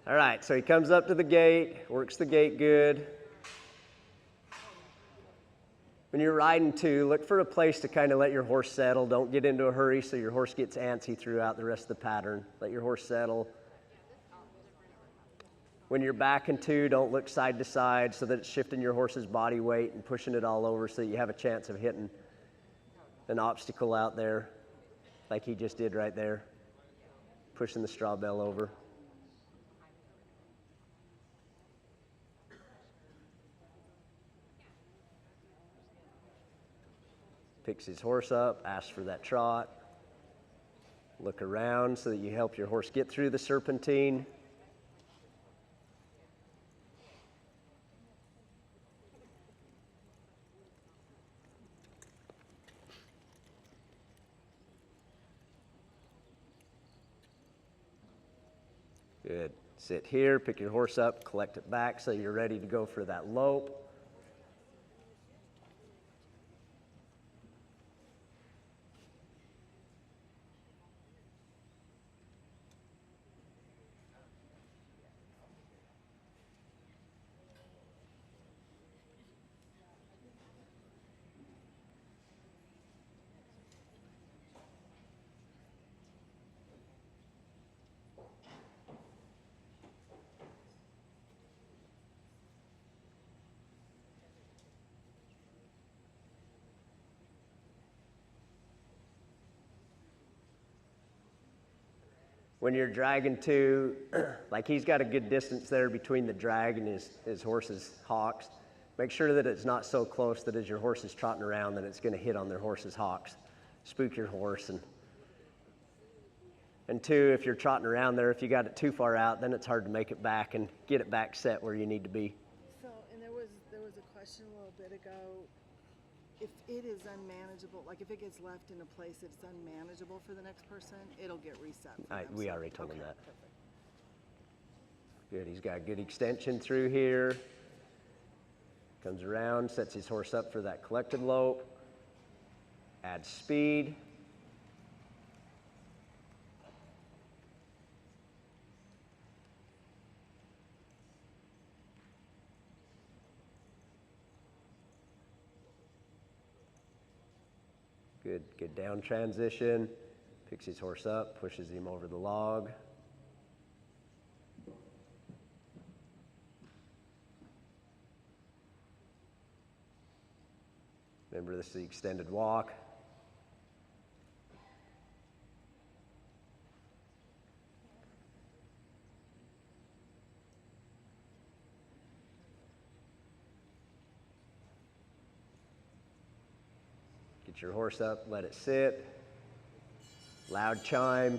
All right, so he comes up to the gate, works the gate good. When you're riding too, look for a place to kind of let your horse settle. Don't get into a hurry so your horse gets antsy throughout the rest of the pattern. Let your horse settle. When you're backing too, don't look side to side so that it's shifting your horse's body weight and pushing it all over so that you have a chance of hitting an obstacle out there like he just did right there, pushing the straw bale over. Picks his horse up, asks for that trot. Look around so that you help your horse get through the serpentine. Good. Sit here, pick your horse up, collect it back so you're ready to go for that lope. When you're dragging too, like he's got a good distance there between the drag and his horse's hocks. Make sure that it's not so close that as your horse is trotting around that it's going to hit on their horse's hocks. Spook your horse. And two, if you're trotting around there, if you got it too far out, then it's hard to make it back and get it back set where you need to be. So, and there was a question a little bit ago. If it is unmanageable, like if it gets left in a place that's unmanageable for the next person, it'll get reset. We already told him that. Perfect. Good, he's got good extension through here. Comes around, sets his horse up for that collected lope. Adds speed. Good down transition. Picks his horse up, pushes him over the log. Remember, this is the extended walk. Get your horse up, let it sit. Loud chime.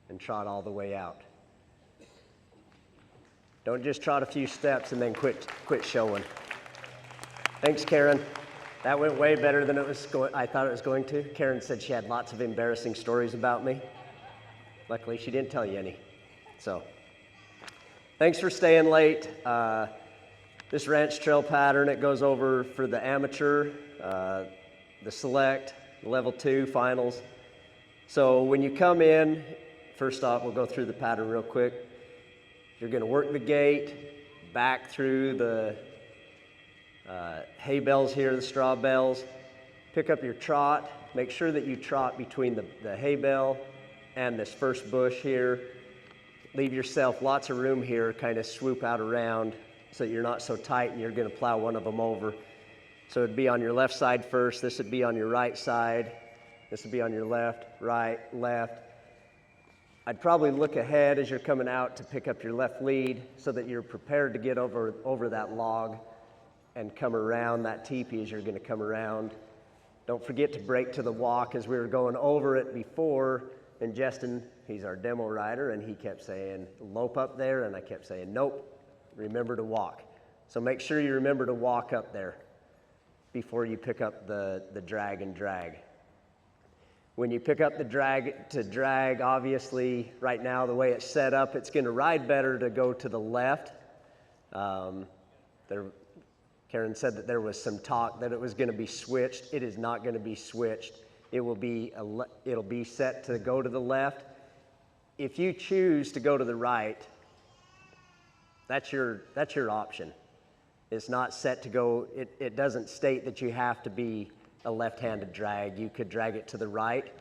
And trot all the way out. Don't just trot a few steps and then quit showing. Thanks, Karen. That went way better than I thought it was going to. Karen said she had lots of embarrassing stories about me. Luckily, she didn't tell you any. So, thanks for staying late. This ranch trail pattern, it goes over for the amateur, the select, level 2 finals. So when you come in, first off, we'll go through the pattern real quick. You're going to work the gate, back through the hay bales here, the straw bales. Pick up your trot. Make sure that you trot between the hay bale and this first bush here. Leave yourself lots of room here, kind of swoop out around so that you're not so tight and you're going to plow one of them over. So it'd be on your left side first. This would be on your right side. This would be on your left, right, left. I'd probably look ahead as you're coming out to pick up your left lead so that you're prepared to get over that log and come around that teepee as you're going to come around. Don't forget to break to the walk as we were going over it before. And Justin, he's our demo rider, and he kept saying, lope up there, and I kept saying, nope. Remember to walk. So make sure you remember to walk up there before you pick up the drag and drag. When you pick up the drag, obviously, right now, the way it's set up, it's going to ride better to go to the left. Karen said that there was some talk that it was going to be switched. It is not going to be switched. it'll be set to go to the left. If you choose to go to the right, that's your option. It's not set to go, it doesn't state that you have to be a left-handed drag. You could drag it to the right,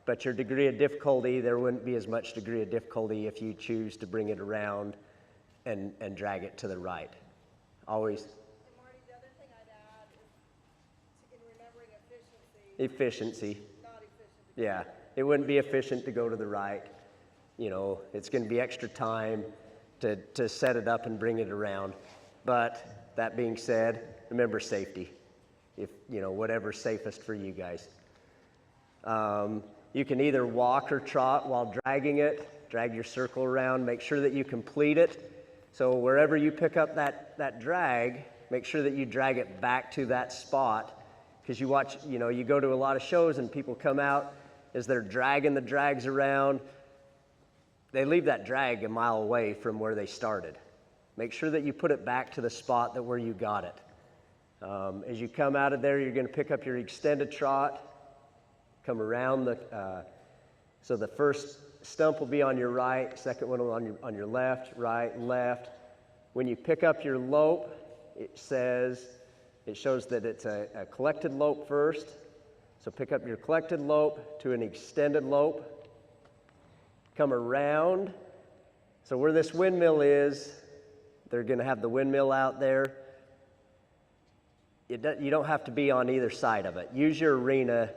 but your degree of difficulty, there wouldn't be as much degree of difficulty if you choose to bring it around and drag it to the right. Always. And Marty, the other thing I'd add is in remembering efficiency. Not efficient. Yeah, it wouldn't be efficient to go to the right. You know, it's going to be extra time to set it up and bring it around. But that being said, remember safety. If, you know, whatever's safest for you guys. You can either walk or trot while dragging it. Drag your circle around. Make sure that you complete it. So wherever you pick up that drag, make sure that you drag it back to that spot. Because you watch, you know, you go to a lot of shows and people come out as they're dragging the drags around. They leave that drag a mile away from where they started. Make sure that you put it back to the spot that where you got it. As you come out of there, you're going to pick up your extended trot, come around so the first stump will be on your right, second one will on your left, right, left. When you pick up your lope, it shows that it's a collected lope first. So pick up your collected lope to an extended lope. Come around. So where this windmill is, they're going to have the windmill out there. You don't have to be on either side of it. Use your arena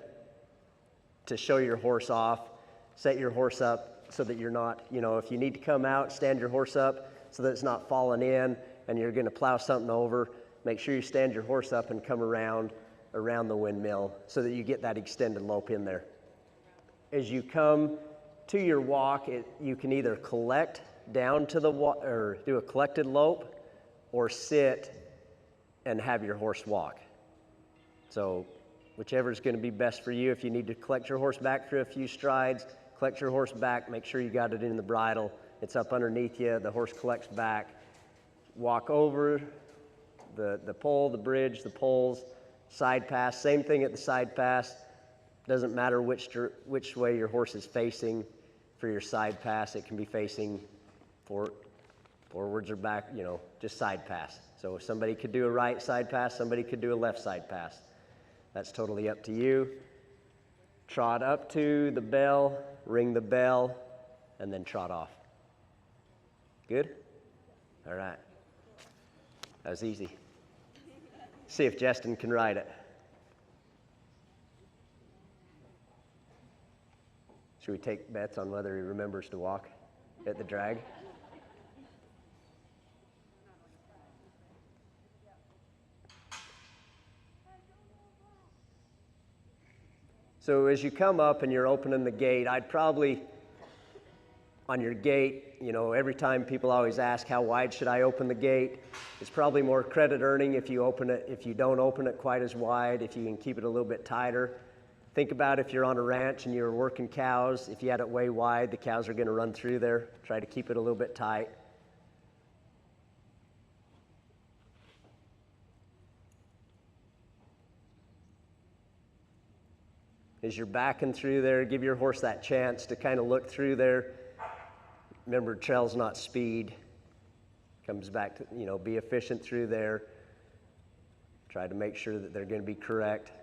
to show your horse off. Set your horse up so that you're not, you know, if you need to come out, stand your horse up so that it's not falling in and you're going to plow something over. Make sure you stand your horse up and come around the windmill so that you get that extended lope in there. As you come to your walk, you can either collect down to the or do a collected lope or sit and have your horse walk. So whichever is going to be best for you. If you need to collect your horse back for a few strides, collect your horse back, make sure you got it in the bridle. It's up underneath you, the horse collects back. Walk over the pole, the bridge, the poles, side pass, same thing at the side pass. Doesn't matter which way your horse is facing for your side pass. It can be facing forwards or back, you know, just side pass. So somebody could do a right side pass, somebody could do a left side pass. That's totally up to you. Trot up to the bell, ring the bell, and then trot off. Good? All right. That was easy. See if Justin can ride it. Should we take bets on whether he remembers to walk at the drag? So as you come up and you're opening the gate, I'd probably, on your gate, you know, every time people always ask how wide should I open the gate, it's probably more credit earning if you open it, if you don't open it quite as wide, if you can keep it a little bit tighter. Think about if you're on a ranch and you're working cows, if you had it way wide, the cows are going to run through there. Try to keep it a little bit tight. As you're backing through there, give your horse that chance to kind of look through there. Remember, trail's not speed. Comes back to, you know, be efficient through there. Try to make sure that they're going to be correct.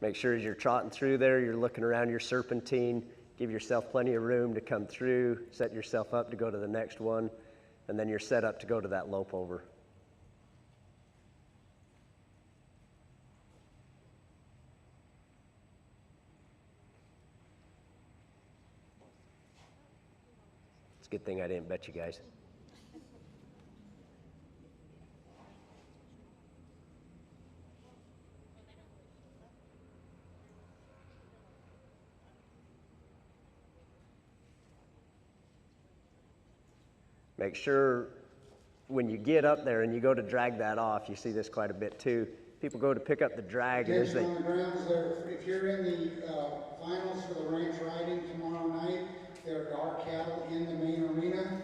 Make sure as you're trotting through there, you're looking around your serpentine. Give yourself plenty of room to come through. Set yourself up to go to the next one. And then you're set up to go to that lope over. It's a good thing I didn't bet you guys. Make sure when you get up there and you go to drag that off, you see this quite a bit too. People go to pick up the drag, and as they On the grounds there, if you're in the finals for the ranch riding tomorrow night, there are cattle in the main arena.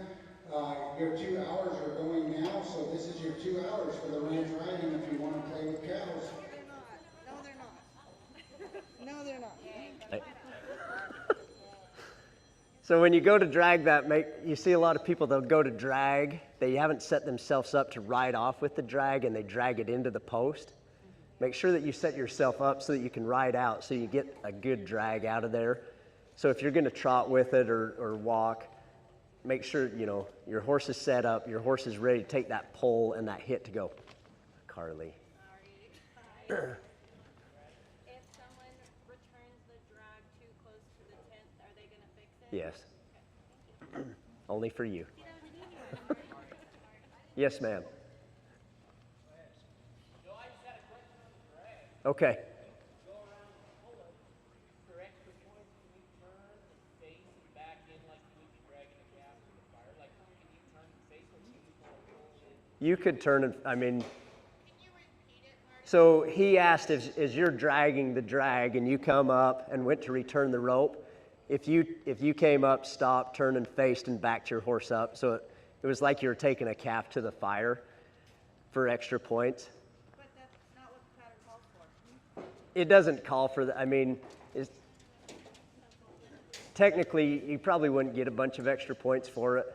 Your 2 hours are going now, so this is your 2 hours for the ranch riding if you want to play with cows. No, they're not. No, they're not. So when you go to drag that, you see a lot of people, they'll go to drag, they haven't set themselves up to ride off with the drag, and they drag it into the post. Make sure that you set yourself up so that you can ride out, so you get a good drag out of there. So if you're going to trot with it or walk, make sure, you know, your horse is set up, your horse is ready to take that pull and that hit to go. Carly. Sorry. If someone returns the drag too close to the tent, are they going to fix it? Yes. Only for you. Yes, ma'am. Okay. You could turn and, I mean, so he asked as you're dragging the drag and you come up and went to return the rope, if you came up, stopped, turned and faced and backed your horse up, so it was like you were taking a calf to the fire for extra points. But that's not what the pattern calls for. It doesn't call for that. I mean, technically, you probably wouldn't get a bunch of extra points for it.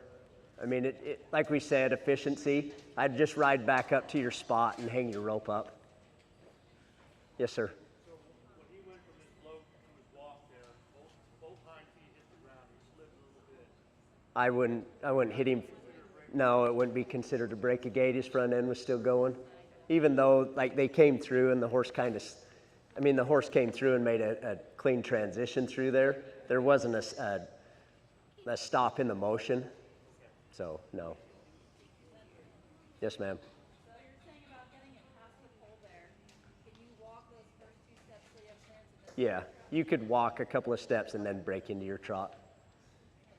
I mean, like we said, efficiency. I'd just ride back up to your spot and hang your rope up. Yes, sir. So when he went from his lope to his walk there, both hind feet hit the ground. He slid a little bit. I wouldn't hit him. No, it wouldn't be considered a break a gait. His front end was still going. Even though, like, they came through and the horse the horse came through and made a clean transition through there. There wasn't a stop in the motion. So, no. Yes, ma'am. So you're saying about getting it past the pole there. Can you walk those first 2 steps so you have chance? Yeah, you could walk a couple of steps and then break into your trot.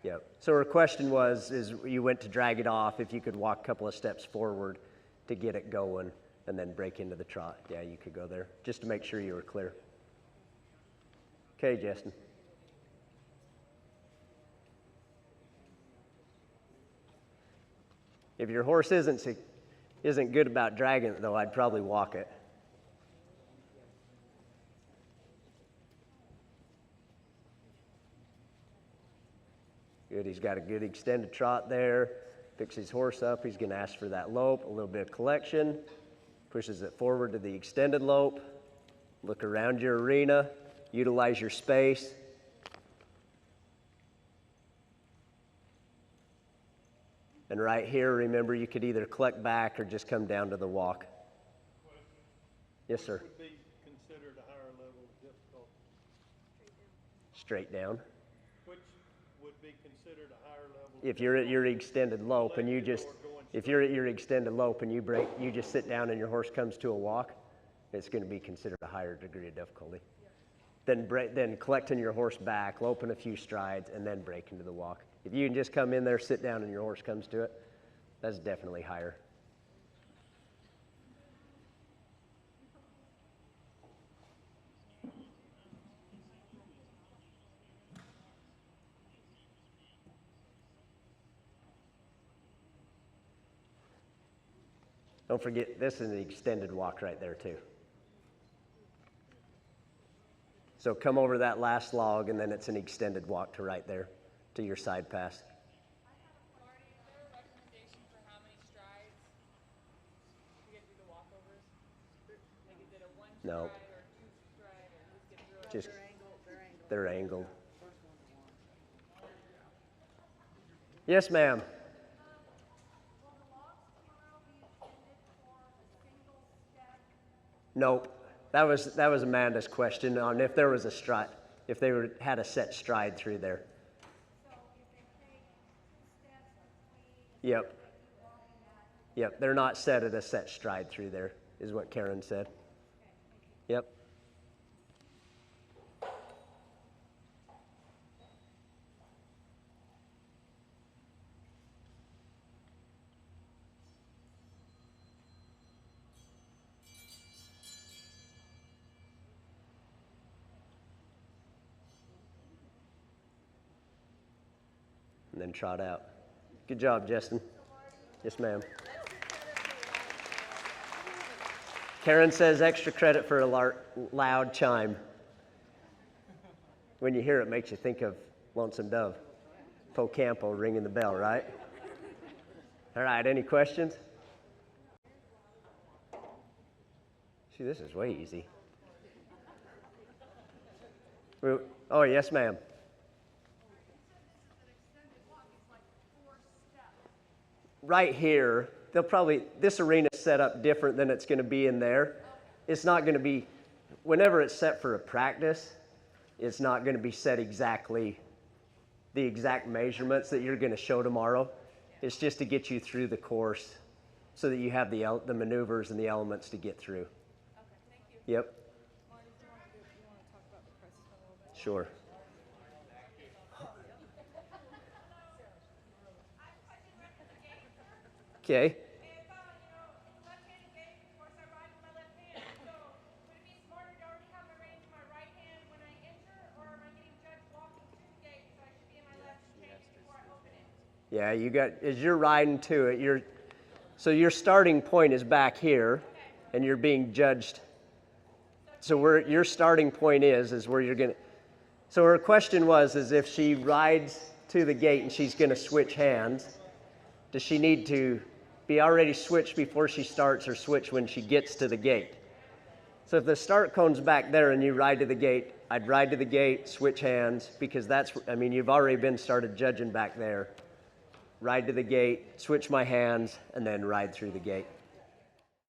Yep. So her question is you went to drag it off, if you could walk a couple of steps forward to get it going and then break into the trot. Yeah, you could go there, just to make sure you were clear. Okay, Justin. If your horse isn't good about dragging it, though, I'd probably walk it. Good, he's got a good extended trot there. Picks his horse up, he's gonna ask for that lope, a little bit of collection. Pushes it forward to the extended lope. Look around your arena, utilize your space. And right here, remember, you could either collect back or just come down to the walk. Yes, sir. Would be considered a higher level of difficulty. Straight down. Which would be considered a higher level. If you're at your extended lope and you just sit down and your horse comes to a walk, it's going to be considered a higher degree of difficulty. Then collecting your horse back, loping a few strides, and then break into the walk. If you can just come in there, sit down, and your horse comes to it, that's definitely higher. Don't forget, this is an extended walk right there too. So come over that last log, and then it's an extended walk to right there, to your side pass. Marty, is there a recommendation for how many strides you get through the walkovers? Like, is it a 1 No. stride or 2 stride, or just get through it? Just, they're angled. Yes, ma'am. Nope. That was Amanda's question on if there was a stride, if they had a set stride through there. So if they take 2 steps between. Yep. Yep. They're not set at a set stride through there, is what Karen said. Yep. and then trot out. Good job, Justin. Yes, ma'am. Karen says extra credit for a loud chime. When you hear it, makes you think of Lonesome Dove. Po Campo ringing the bell, right? All right, any questions? See, this is way easy. Oh, yes, ma'am. Right here, this arena's set up different than it's going to be in there. It's not going to be, whenever it's set for a practice, it's not going to be set exactly the exact measurements that you're going to show tomorrow. It's just to get you through the course so that you have the maneuvers and the elements to get through. Okay, thank you. Yep. Marty, do you want to talk about the prices a little bit? Sure. Okay. If, it's a left-handed gate, of course I ride with my left hand. So would it be smarter to already have my reins in my right hand when I enter, or am I getting judged walking through the gate, so I should be in my left hand before I open it? Yeah, as you're riding to it, so your starting point is back here, and you're being judged. So where your starting point is where you're gonna. So her question is if she rides to the gate and she's gonna switch hands, does she need to be already switched before she starts or switch when she gets to the gate? So if the start cone's back there and you ride to the gate, I'd ride to the gate, switch hands, because you've already been started judging back there. Ride to the gate, switch my hands, and then ride through the gate.